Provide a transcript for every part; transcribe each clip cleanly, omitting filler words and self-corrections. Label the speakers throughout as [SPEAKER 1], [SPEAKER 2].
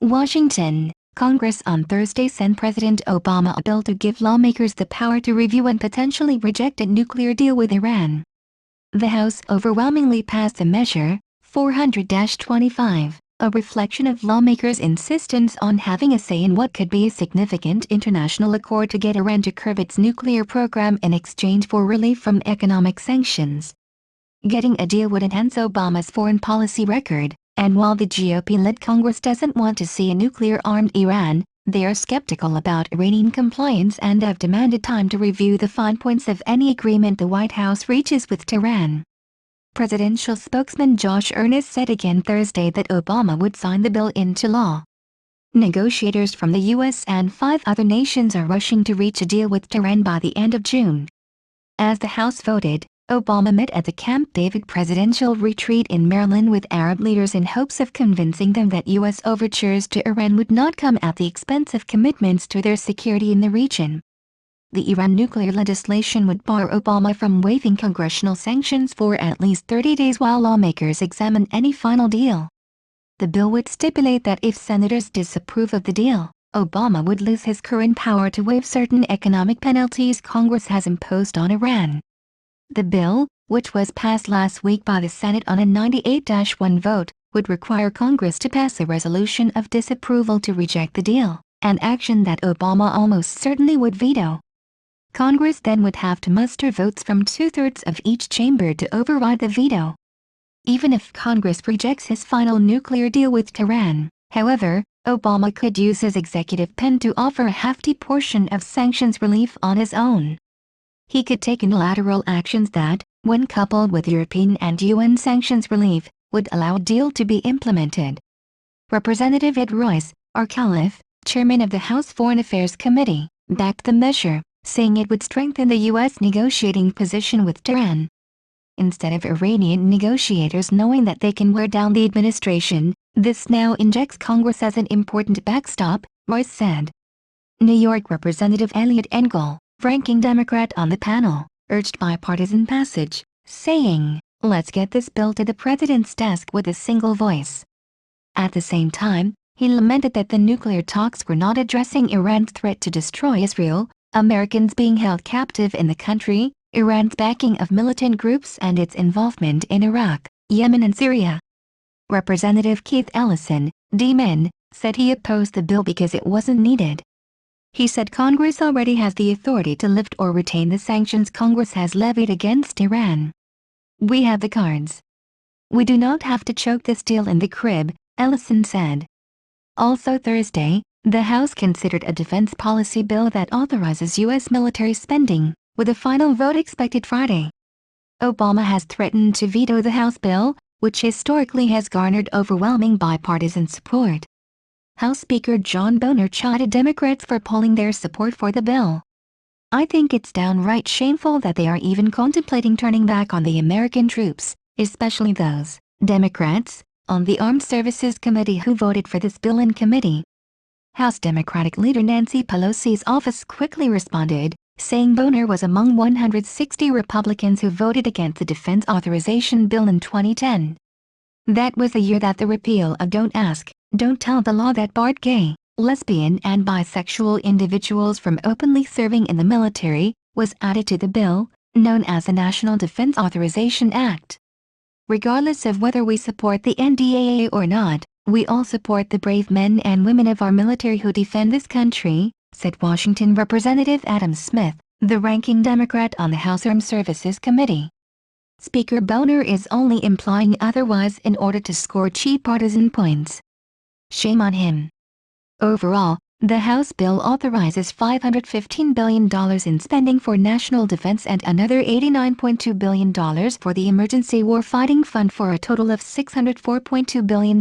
[SPEAKER 1] Washington, Congress on Thursday sent President Obama a bill to give lawmakers the power to review and potentially reject a nuclear deal with Iran. The House overwhelmingly passed the measure, 400-25, a reflection of lawmakers' insistence on having a say in what could be a significant international accord to get Iran to curb its nuclear program in exchange for relief from economic sanctions. Getting a deal would enhance Obama's foreign policy record, and while the GOP-led Congress doesn't want to see a nuclear-armed Iran, they are skeptical about Iranian compliance and have demanded time to review the fine points of any agreement the White House reaches with Tehran. Presidential spokesman Josh Earnest said again Thursday that Obama would sign the bill into law. Negotiators from the U.S. and 5 other nations are rushing to reach a deal with Tehran by the end of June. As the House voted, Obama met at the Camp David presidential retreat in Maryland with Arab leaders in hopes of convincing them that U.S. overtures to Iran would not come at the expense of commitments to their security in the region. The Iran nuclear legislation would bar Obama from waiving congressional sanctions for at least 30 days while lawmakers examine any final deal. The bill would stipulate that if senators disapprove of the deal, Obama would lose his current power to waive certain economic penalties Congress has imposed on Iran. The bill, which was passed last week by the Senate on a 98-1 vote, would require Congress to pass a resolution of disapproval to reject the deal, an action that Obama almost certainly would veto. Congress then would have to muster votes from 2/3 of each chamber to override the veto. Even if Congress rejects his final nuclear deal with Tehran, however, Obama could use his executive pen to offer a hefty portion of sanctions relief on his own. He could take unilateral actions that, when coupled with European and UN sanctions relief, would allow a deal to be implemented. Representative Ed Royce, Arcalif, chairman of the House Foreign Affairs Committee, backed the measure, saying it would strengthen the U.S. negotiating position with Tehran. Instead of Iranian negotiators knowing that they can wear down the administration, this now injects Congress as an important backstop, Royce said. New York Representative Eliot Engel, ranking Democrat on the panel, urged bipartisan passage, saying, "Let's get this bill to the president's desk with a single voice." At the same time, he lamented that the nuclear talks were not addressing Iran's threat to destroy Israel, Americans being held captive in the country, Iran's backing of militant groups and its involvement in Iraq, Yemen and Syria. Representative Keith Ellison, D-Men, said he opposed the bill because it wasn't needed. He said Congress already has the authority to lift or retain the sanctions Congress has levied against Iran. "We have the cards. We do not have to choke this deal in the crib," Ellison said. Also Thursday, the House considered a defense policy bill that authorizes U.S. military spending, with a final vote expected Friday. Obama has threatened to veto the House bill, which historically has garnered overwhelming bipartisan support. House Speaker John Boehner chided Democrats for pulling their support for the bill. "I think it's downright shameful that they are even contemplating turning back on the American troops, especially those Democrats on the Armed Services Committee who voted for this bill in committee." House Democratic leader Nancy Pelosi's office quickly responded, saying Boehner was among 160 Republicans who voted against the defense authorization bill in 2010. That was the year that the repeal of Don't Ask, Don't Tell the law that barred gay, lesbian and bisexual individuals from openly serving in the military, was added to the bill, known as the National Defense Authorization Act. "Regardless of whether we support the NDAA or not, we all support the brave men and women of our military who defend this country," said Washington Representative Adam Smith, the ranking Democrat on the House Armed Services Committee. Speaker Boehner is only implying otherwise in order to score cheap partisan points. Shame on him. Overall, the House bill authorizes $515 billion in spending for national defense and another $89.2 billion for the Emergency Warfighting Fund for a total of $604.2 billion.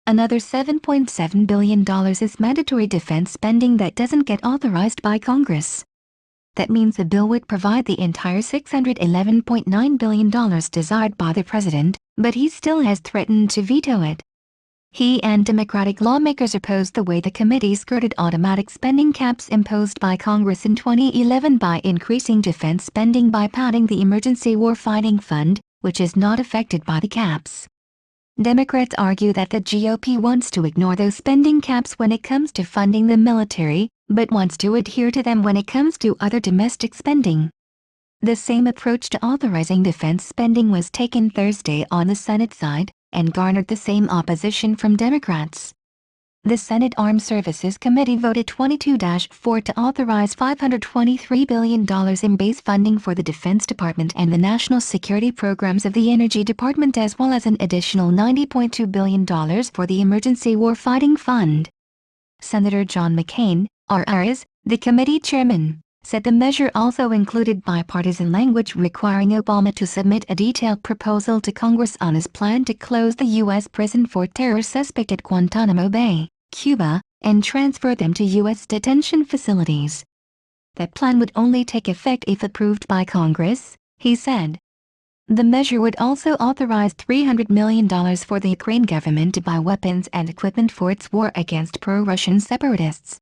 [SPEAKER 1] Another $7.7 billion is mandatory defense spending that doesn't get authorized by Congress. That means the bill would provide the entire $611.9 billion desired by the president, but he still has threatened to veto it. He and Democratic lawmakers opposed the way the committee skirted automatic spending caps imposed by Congress in 2011 by increasing defense spending by padding the Emergency Warfighting Fund, which is not affected by the caps. Democrats argue that the GOP wants to ignore those spending caps when it comes to funding the military, but wants to adhere to them when it comes to other domestic spending. The same approach to authorizing defense spending was taken Thursday on the Senate side, and garnered the same opposition from Democrats. The Senate Armed Services Committee voted 22-4 to authorize $523 billion in base funding for the Defense Department and the national security programs of the Energy Department, as well as an additional $90.2 billion for the Emergency Warfighting Fund. Senator John McCain, RRs, the committee chairman, said the measure also included bipartisan language requiring Obama to submit a detailed proposal to Congress on his plan to close the U.S. prison for terror suspect at Guantanamo Bay, Cuba, and transfer them to U.S. detention facilities. That plan would only take effect if approved by Congress, he said. The measure would also authorize $300 million for the Ukraine government to buy weapons and equipment for its war against pro-Russian separatists.